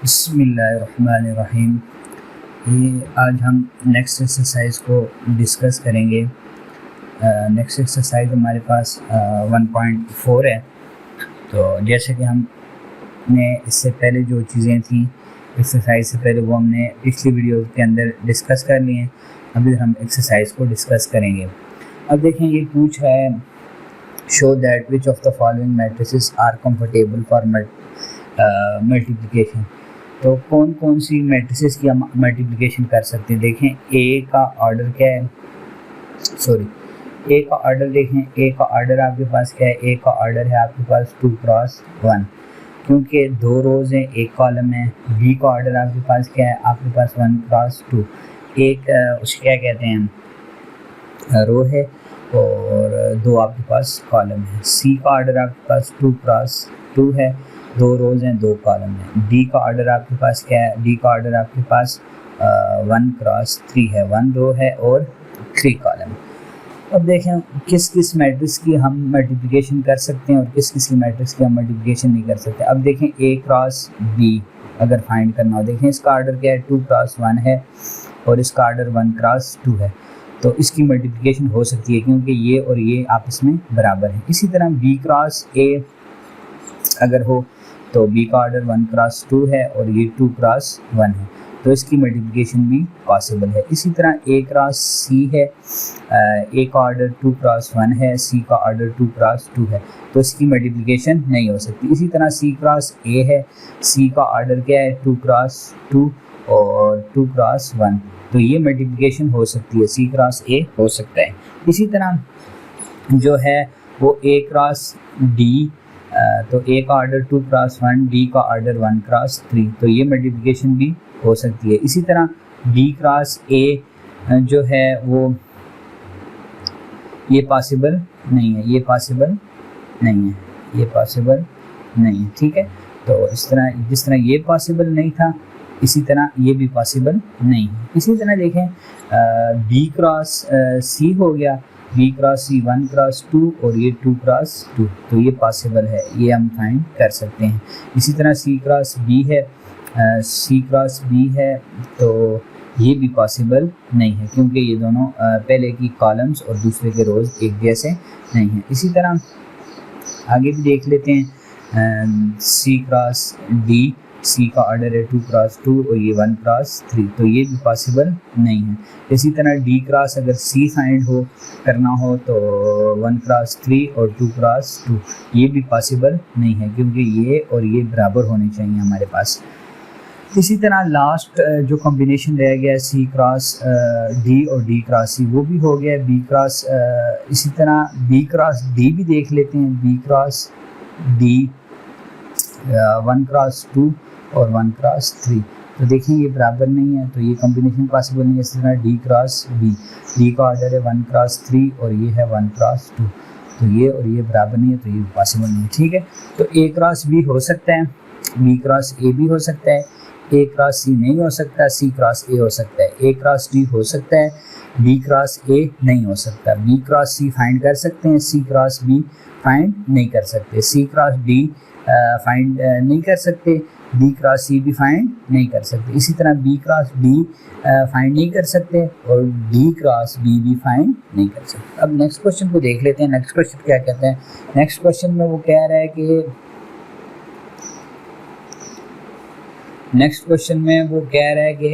बिस्मिल्लाहिर्रहमानिर्रहीम। ये आज हम नेक्स्ट एक्सरसाइज को डिस्कस करेंगे। नेक्स्ट एक्सरसाइज हमारे पास 1.4 है। तो जैसे कि हमने इससे पहले जो चीज़ें थी एक्सरसाइज से पहले वो हमने पिछली वीडियो के अंदर डिस्कस कर ली हैं। अभी हम एक्सरसाइज को डिस्कस करेंगे। अब देखें, ये पूछ रहा है show that which of the following matrices are comfortable for multiplication. तो कौन कौन सी मैट्रिसेस की हम मल्टीप्लिकेशन कर सकते हैं। देखें ए का ऑर्डर क्या है, ए का ऑर्डर देखें। ए का ऑर्डर आपके पास क्या है, ए का ऑर्डर है आपके पास 2 क्रॉस 1, क्योंकि 2 रोज़ हैं, एक कॉलम है। बी का ऑर्डर आपके पास क्या है, आपके पास 1 क्रॉस 2, एक उसे क्या कहते हैं, रो है, और 2 आपके पास कॉलम है। सी का ऑर्डर आपके पास 2 क्रॉस 2 है, 2 रोज़ हैं, 2 कॉलम हैं। डी का ऑर्डर आपके पास क्या है, डी का ऑर्डर आपके पास 1 क्रॉस 3 है, 1 रो है और 3 कॉलम। अब देखें किस किस मैट्रिक्स की हम मल्टीप्लिकेशन कर सकते हैं और किस किस की मैट्रिक्स की हम मल्टीप्लिकेशन नहीं कर सकते। अब देखें ए क्रॉस बी अगर फाइंड करना हो, देखें इसका ऑर्डर क्या है, 2 क्रॉस 1 है और इसका ऑर्डर 1 क्रॉस 2 है। तो इसकी मल्टीप्लिकेशन हो सकती है क्योंकि ये और ये आपस में बराबर है। इसी तरह बी क्रॉस ए अगर हो तो बी का ऑर्डर 1 क्रॉस 2 है और ये 2 क्रॉस 1 है, तो इसकी मल्टीप्लिकेशन भी पॉसिबल है। इसी तरह ए क्रॉस सी है, ए का ऑर्डर 2 क्रॉस 1 है, सी का ऑर्डर 2 क्रॉस 2 है, तो इसकी मल्टीप्लिकेशन नहीं हो सकती। इसी तरह सी क्रॉस ए है, सी का ऑर्डर क्या है, 2 क्रॉस 2 और 2 क्रॉस 1, तो ये मल्टीप्लिकेशन हो सकती है, सी क्रॉस ए हो सकता है। इसी तरह जो है वो ए क्रॉस डी, तो ए का ऑर्डर 2 क्रॉस 1, डी का ऑर्डर 1 क्रॉस 3, तो ये मल्टीप्लिकेशन भी हो सकती है। इसी तरह डी क्रॉस ए जो है वो ये पॉसिबल नहीं है, ये पॉसिबल नहीं है, ये पॉसिबल नहीं है, ठीक है। तो इस तरह जिस तरह ये पॉसिबल नहीं था इसी तरह ये भी पॉसिबल नहीं है। इसी तरह देखें बी क्रॉस सी हो गया, बी क्रॉस सी 1 क्रॉस 2 और ये 2 क्रॉस 2, तो ये पॉसिबल है, ये हम फाइंड कर सकते हैं। इसी तरह सी क्रॉस बी है, सी क्रॉस बी है, तो ये भी पॉसिबल नहीं है क्योंकि ये दोनों पहले की कॉलम्स और दूसरे के रोज़ एक जैसे नहीं हैं। इसी तरह आगे भी देख लेते हैं सी क्रॉस डी, सी का ऑर्डर है 2 क्रॉस 2 और ये 1 क्रॉस 3, तो ये भी पॉसिबल नहीं है। इसी तरह डी क्रॉस अगर सी फाइंड हो करना हो तो 1 क्रॉस 3 और 2 क्रॉस 2, ये भी पॉसिबल नहीं है क्योंकि ये और ये बराबर होने चाहिए हमारे पास। इसी तरह लास्ट जो कॉम्बिनेशन रह गया सी क्रॉस डी और डी क्रॉस सी, वो भी हो गया बी क्रॉस, इसी तरह बी क्रॉस डी भी देख लेते हैं, बी क्रॉस डी 1 क्रॉस 2 और 1 क्रॉस 3, तो देखें ये बराबर नहीं है, तो ये कॉम्बिनेशन पॉसिबल नहीं है। इसी तरह डी क्रॉस बी, डी का ऑर्डर है 1 क्रॉस 3 और ये है 1 क्रॉस 2, तो ये और ये बराबर नहीं है, तो ये पॉसिबल नहीं है, ठीक है। तो ए क्रॉस बी हो सकता है, बी क्रॉस ए भी हो सकता है, ए क्रॉस सी नहीं हो सकता, सी क्रॉस ए हो सकता है, ए क्रॉस डी हो सकता है, बी क्रॉस ए नहीं हो सकता। बी क्रॉस सी फाइंड कर सकते हैं, सी क्रॉस बी फाइंड नहीं कर सकते, सी क्रॉस डी फाइंड नहीं कर सकते, बी क्रॉस सी भी फाइंड नहीं कर सकते। इसी तरह बी क्रॉस डी फाइंड नहीं कर सकते और डी क्रॉस बी भी फाइंड नहीं कर सकते। अब नेक्स्ट क्वेश्चन को देख लेते हैं। नेक्स्ट क्वेश्चन क्या कहते हैं, नेक्स्ट क्वेश्चन में वो कह रहा है कि नेक्स्ट क्वेश्चन में वो कह रहा है कि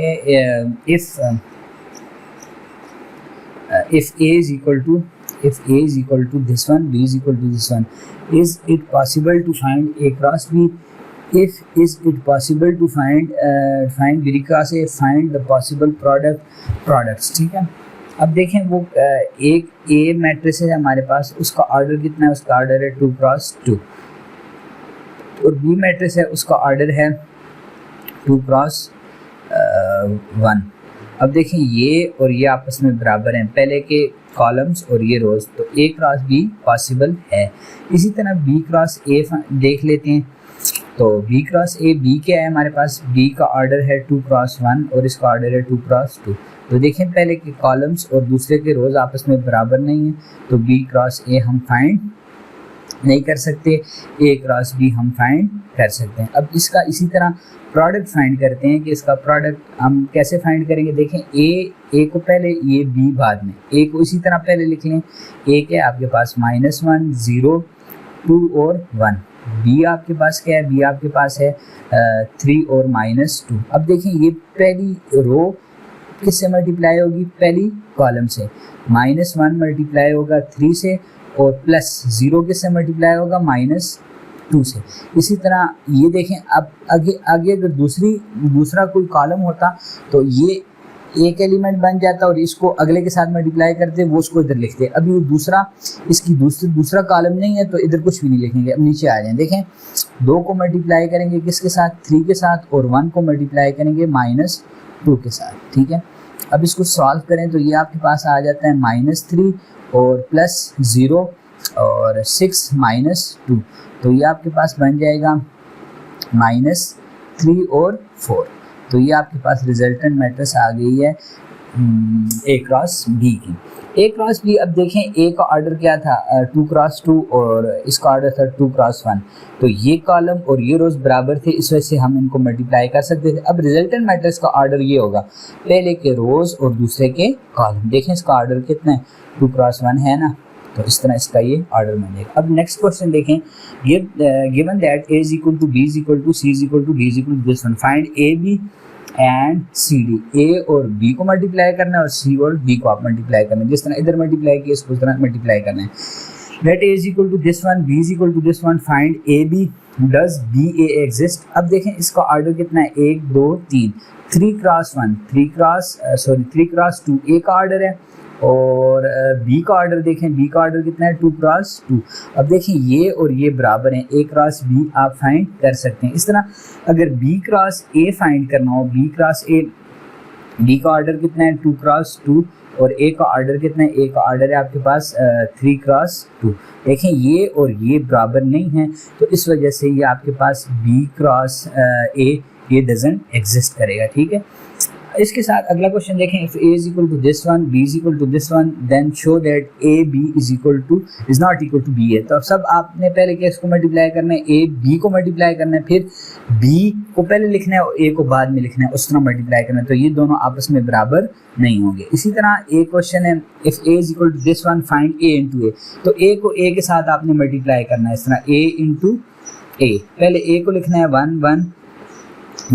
if a is equal to this one, b is equal to this one, is it possible to find a cross b? If is it possible to find b cross a, find the possible products, ठीक है। अब देखें वो एक ए matrix है हमारे पास, उसका order कितना है, उसका ऑर्डर है 2 क्रॉस 2, और बी मैट्रिक्स है उसका ऑर्डर है 2 क्रॉस 1। अब देखें ये और ये आपस में बराबर हैं, पहले के कॉलम्स और ये रोज़, तो ए क्रॉस बी पॉसिबल है। इसी तरह बी क्रॉस ए देख लेते हैं, तो बी क्रॉस ए, बी क्या है हमारे पास, बी का ऑर्डर है 2 क्रॉस 1 और इसका ऑर्डर है 2 क्रॉस 2, तो देखें पहले के कॉलम्स और दूसरे के रोज़ आपस में बराबर नहीं है, तो बी क्रॉस ए हम फाइंड नहीं कर सकते, ए क्रॉस बी हम फाइंड कर सकते हैं। अब इसका इसी तरह प्रोडक्ट फाइंड करते हैं कि इसका प्रोडक्ट हम कैसे फाइंड करेंगे। देखें ए को पहले, ये बी बाद में, ए को इसी तरह पहले लिख लें। ए के आपके पास -1 0 2 और 1, बी आपके पास क्या है, बी आपके पास है 3 और -2। अब देखें ये पहली रो किससे मल्टीप्लाई होगी, पहली कॉलम से, -1 मल्टीप्लाई होगा 3 से और +0 किससे मल्टीप्लाई होगा, -2 से। इसी तरह ये देखें, अब आगे अगर दूसरा कोई कॉलम होता तो ये एक एलिमेंट बन जाता और इसको अगले के साथ मल्टीप्लाई करते, वो उसको इधर लिखते। अब ये दूसरा कॉलम नहीं है तो इधर कुछ भी नहीं लिखेंगे। अब नीचे आ जाएं, देखें 2 को मल्टीप्लाई करेंगे किसके साथ, 3 के साथ, और 1 को मल्टीप्लाई करेंगे -2 के साथ, ठीक है। अब इसको सॉल्व करें तो ये आपके पास आ जाता है -3 और +0 और 6 -2, तो ये आपके पास बन जाएगा -3 और 4। तो ये आपके पास रिजल्टेंट मैट्रिक्स आ गई है ए क्रॉस बी की। ए क्रॉस बी, अब देखें ए का ऑर्डर क्या था, 2 क्रॉस 2 और इसका ऑर्डर था 2 क्रॉस 1, तो ये कॉलम और ये रोज बराबर थे, इस वजह से हम इनको मल्टीप्लाई कर सकते थे। अब रिजल्टेंट मैट्रिक्स का ऑर्डर ये होगा, पहले के रोज और दूसरे के कॉलम। देखें इसका ऑर्डर कितना है, 2 क्रॉस 1 है ना, तो इस तरह इसका ये ऑर्डर मिलेगा। अब नेक्स्ट क्वेश्चन देखें, given that a is equal to b is equal to c is equal to d is equal to this one, find a b and C D. A और बी को multiply करना है और सी और D को आप multiply करना है, जिस तरह इधर मल्टीप्लाई किया इसको उस तरह मल्टीप्लाई करना है। Let a is equal to this one, b is equal to this one, find a b, does b a exist। अब देखें इसका ऑर्डर कितना है, 1 2 3, 3 क्रॉस 1, 3 क्रॉस 2 ए का ऑर्डर है, और बी का ऑर्डर देखें, बी का ऑर्डर कितना है, 2 क्रॉस 2। अब देखें ये और ये बराबर हैं, ए क्रॉस बी आप फाइंड कर सकते हैं। इस तरह अगर बी क्रॉस ए फाइंड करना हो, बी क्रॉस ए, बी का ऑर्डर कितना है, 2 क्रॉस 2, और ए का ऑर्डर कितना है, ए का ऑर्डर है आपके पास 3 क्रॉस 2। देखें ये और ये बराबर नहीं है, तो इस वजह से ये आपके पास बी क्रॉस ए ये डजंट एग्जिस्ट करेगा, ठीक है। इसके साथ अगला क्वेश्चन देखें, if a is equal to this one, b is equal to this one, then show that a b is not equal to b है। तो अब सब आपने पहले केस को मल्टीप्लाई करना है, a b को मल्टीप्लाई करना है, फिर b को पहले लिखना है और a को बाद में लिखना है, उस तरह मल्टीप्लाई करना है, तो ये दोनों आपस में बराबर नहीं होंगे। इसी तरह एक क्वेश्चन है, if a is equal to this one, find a into a, तो a को a के साथ आपने मल्टीप्लाई करना है, इस तरह a into a, पहले a को लिखना है 1 1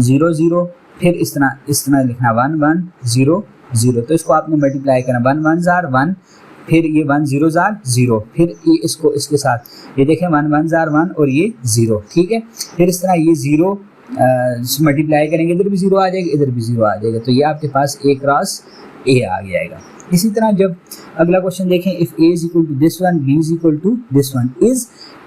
0 0, फिर इस तरह लिखना 1 1 0 0, तो इसको आपने मल्टीप्लाई करना, 1 1 जार 1, फिर ये 1 0 जार 0, फिर ये इसको इसके साथ ये देखें 1 1 जार 1 और ये 0, ठीक है। फिर इस तरह ये 0 मल्टीप्लाई करेंगे, इधर भी 0 आ जाएगा, इधर भी 0 आ जाएगा, तो ये आपके पास a क्रॉस a आ जाएगा। इसी तरह जब अगला क्वेश्चन देखें, if a is equal to this one, b is equal to this one, is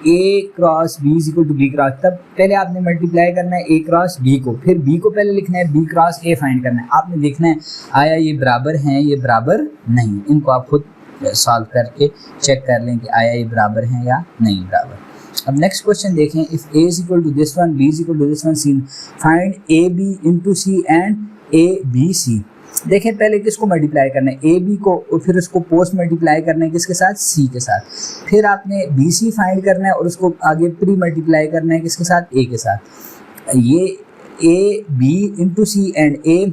a cross b is equal to b cross, तब पहले आपने मल्टीप्लाई करना है a क्रॉस b को, फिर b को पहले लिखना है, b क्रॉस a फाइंड करना है। आपने देखना है आया ये बराबर हैं, ये बराबर नहीं, इनको आप खुद सॉल्व करके चेक कर लें कि आया ये बराबर हैं या नहीं बराबर। अब नेक्स्ट क्वेश्चन देखें, if a is equal to this one, b is equal to this one, c, find a b into c and a b c। देखें पहले किसको मल्टीप्लाई करना है, ए बी को, और फिर उसको पोस्ट मल्टीप्लाई करना है किसके साथ, सी के साथ, फिर आपने बी सी फाइंड करना है और उसको आगे प्री मल्टीप्लाई करना है किसके साथ, ए के साथ। ये A B into C and A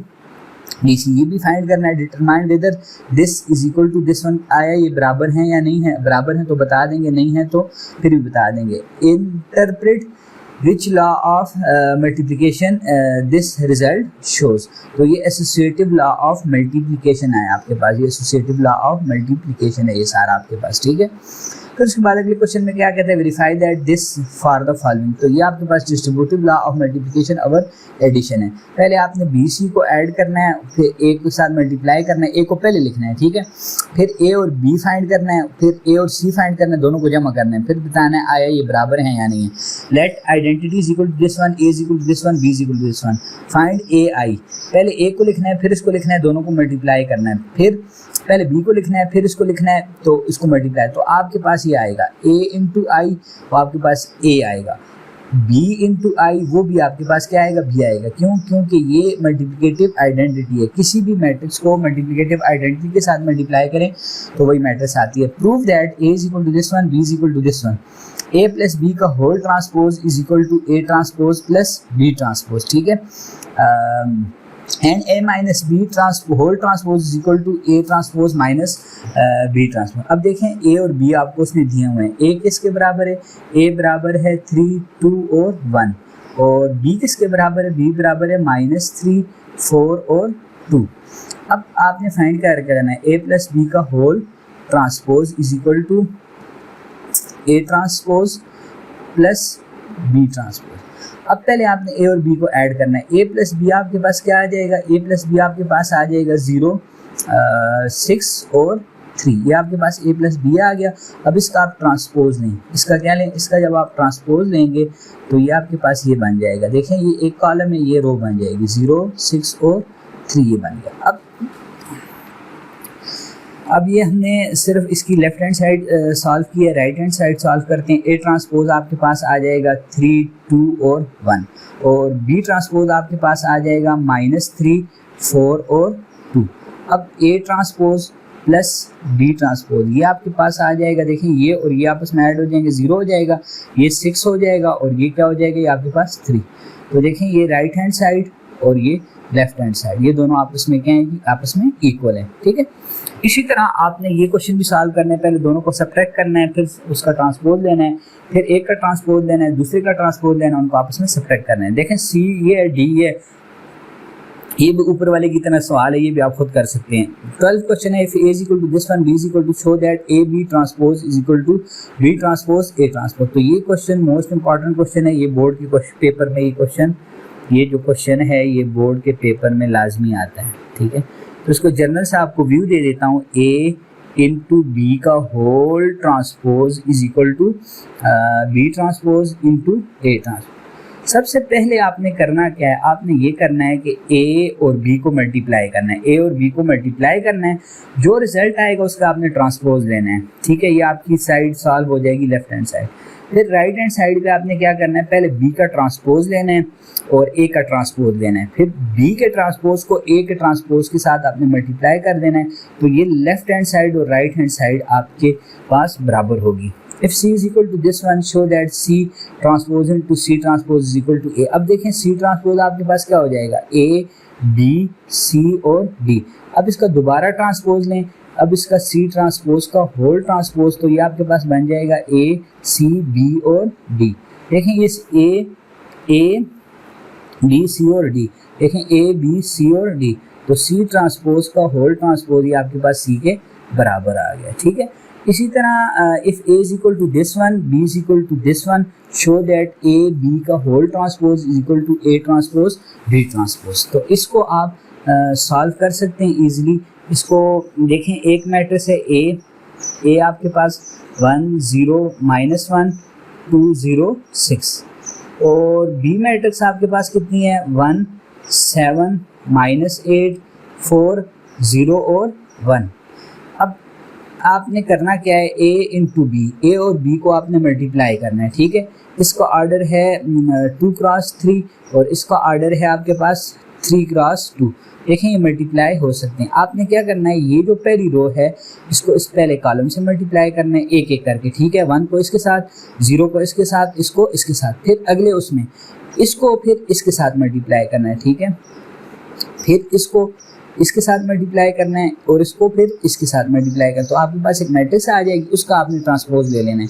B C ये भी फाइंड करना है। Determine whether this is equal to this one, आया ये बराबर हैं या नहीं है, बराबर हैं तो बता देंगे, नहीं है तो फिर भी बता देंगे। Interpret which law of multiplication this result shows, तो ये associative law of multiplication है आपके पास, ये associative law of multiplication है ये सारा आपके पास, ठीक है। फिर उसके बाद अगले क्वेश्चन में क्या कहते हैं, verify that this for the following, तो ये आपके पास डिस्ट्रीब्यूटिव लॉ ऑफ मल्टीप्लिकेशन और एडिशन है। पहले आपने बी सी को ऐड करना है, फिर ए के साथ मल्टीप्लाई करना है, ए को पहले लिखना है, ठीक है, फिर ए और बी फाइंड करना है, फिर ए और सी फाइंड करना है, दोनों को जमा करना है, फिर बताना है आया ये बराबर है या नहीं है। Let identity is equal to this one, A is equal to this one, B is equal to this one, find A I, पहले ए को लिखना है, फिर इसको लिखना है, दोनों को मल्टीप्लाई करना है, फिर पहले b को लिखना है, फिर इसको लिखना है, तो इसको मल्टीप्लाई, तो आपके पास ये आएगा a इंटू आई, वो आपके पास a आएगा, b इंटू आई वो भी आपके पास क्या आएगा, b आएगा। क्यों? क्योंकि ये मल्टीप्लिकेटिव आइडेंटिटी है, किसी भी मैट्रिक्स को मल्टीप्लिकेटिव आइडेंटिटी के साथ मल्टीप्लाई करें तो वही मैट्रिक्स आती है। Prove that a is equal to this one, b is equal to this one, A plus B का whole transpose is equal to A transpose plus B transpose, ठीक है, and A minus B whole transpose is equal to A transpose minus B transpose. अब देखें ए और B आपको उसने दिए हुए हैं, ए किसके बराबर है, ए बराबर है 3, 2 और 1, और बी किसके बराबर है, बी बराबर है -3, 4 और 2। अब आपने फाइंड कर करना है ए प्लस बी का whole transpose is equal to A transpose plus B transpose. अब पहले आपने ए और बी को ऐड करना है, ए प्लस बी आपके पास क्या आ जाएगा, ए प्लस बी आपके पास आ जाएगा 0, 6 और 3, ये आपके पास ए प्लस बी आ गया। अब इसका आप ट्रांसपोज लें, इसका क्या लें, इसका जब आप ट्रांसपोज लेंगे तो ये आपके पास ये बन जाएगा, देखें ये एक कॉलम है, ये रो बन जाएगी 0, 6 और 3, ये बन गया। अब ये हमने सिर्फ इसकी लेफ्ट हैंड साइड सॉल्व की है, राइट हैंड साइड सॉल्व करते हैं। ए ट्रांसपोज आपके पास आ जाएगा 3, 2 और 1, और बी ट्रांसपोज आपके पास आ जाएगा -3, 4 और 2। अब A transpose plus B transpose ये आपके पास आ जाएगा, देखें ये और ये आपस में ऐड हो जाएंगे, 0 हो जाएगा, ये 6 हो जाएगा और ये क्या हो जाएगा, ये आपके पास 3। तो देखें ये राइट हैंड साइड और ये लेफ्ट हैंड साइड, ये दोनों आपस में क्या है, आपस में इक्वल है, ठीक है। इसी तरह आपने ये क्वेश्चन भी सॉल्व करना है, पहले दोनों को सब्ट्रैक्ट करना है, फिर उसका ट्रांसपोज लेना है, फिर एक का ट्रांसपोज लेना है, दूसरे का ट्रांसपोज लेना है, उनको आपस में सब्ट्रैक्ट करना है। देखें सी ये डी ये भी ऊपर वाले की तरह सवाल है, ये भी आप खुद कर सकते हैं। 12th क्वेश्चन है, if A is equal to this one, B is equal to, show that A B transpose is equal to B transpose A transpose. तो ये क्वेश्चन मोस्ट इंपॉर्टेंट क्वेश्चन है, ये बोर्ड के पेपर में ये जो question है ये बोर्ड के पेपर में लाजमी आता है, ठीक है। तो इसको जनरल से आपको व्यू दे देता हूँ, ए इंटू बी का whole transpose is equal to B transpose into A transpose. सबसे पहले आपने करना क्या है, आपने ये करना है कि ए और बी को मल्टीप्लाई करना है, ए और बी को मल्टीप्लाई करना है, जो रिजल्ट आएगा उसका आपने ट्रांसपोज लेना है, ठीक है। ये आपकी साइड सॉल्व हो जाएगी लेफ्ट हैंड साइड। फिर राइट हैंड साइड पे आपने क्या करना है, पहले बी का ट्रांसपोज लेना है और ए का ट्रांसपोज लेना है, फिर बी के ट्रांसपोज को ए के ट्रांसपोज के साथ आपने मल्टीप्लाई कर देना है, तो ये लेफ्ट हैंड साइड और राइट हैंड साइड आपके पास बराबर होगी। If C is equal to this one, show that C transpose into C transpose is equal to A। अब देखें C ट्रांसपोज आपके पास क्या हो जाएगा, A, B, C और D। अब इसका दोबारा ट्रांसपोज लें, अब इसका C ट्रांसपोज का होल ट्रांसपोज, तो ये आपके पास बन जाएगा A, C, B और D। देखें इस A, B, C और D, देखें A, B, C और D, तो C ट्रांसपोज का होल ट्रांसपोज ये आपके पास C के बराबर आ गया, ठीक है। इसी तरह if A is equal to this one, B is equal to this one, show that A, B का whole transpose is equal to A transpose B transpose. तो इसको आप सॉल्व कर सकते हैं इजीली। इसको देखें, एक मैट्रिक्स है A आपके पास 1, 0, -1, 2, 0, 6, और B मैट्रिक्स आपके पास कितनी है, 1, 7, -8, 4, 0 और 1। अब आपने करना क्या है, A इंटू बी, ए और बी को आपने मल्टीप्लाई करना है, ठीक है। इसका ऑर्डर है 2 क्रॉस 3 और इसका ऑर्डर है आपके पास 3 क्रॉस 2। देखें ये मल्टीप्लाई हो सकते हैं। आपने क्या करना है, ये जो पहली रो है इसको इस पहले कॉलम से मल्टीप्लाई करना है एक एक करके, ठीक है। 1 को इसके साथ, 0 को इसके साथ, इसको इसके साथ, फिर अगले उसमें इसको फिर इसके साथ मल्टीप्लाई करना है, ठीक है। फिर इसको इसके साथ मल्टीप्लाई करना है और इसको फिर इसके साथ मल्टीप्लाई करना है, तो आपके पास एक मैट्रिक्स आ जाएगी, उसका आपने ट्रांसपोज ले लेना है।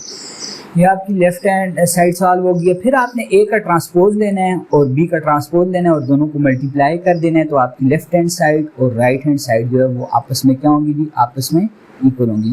ये आपकी लेफ्ट हैंड साइड सॉल्व हो गई। फिर आपने ए का ट्रांसपोज लेना है और बी का ट्रांसपोज लेना है और दोनों को मल्टीप्लाई कर देना है, तो आपकी लेफ्ट हैंड साइड और राइट हैंड साइड जो है वो आपस में क्या होंगी जी, आपस में इक्वल होंगी।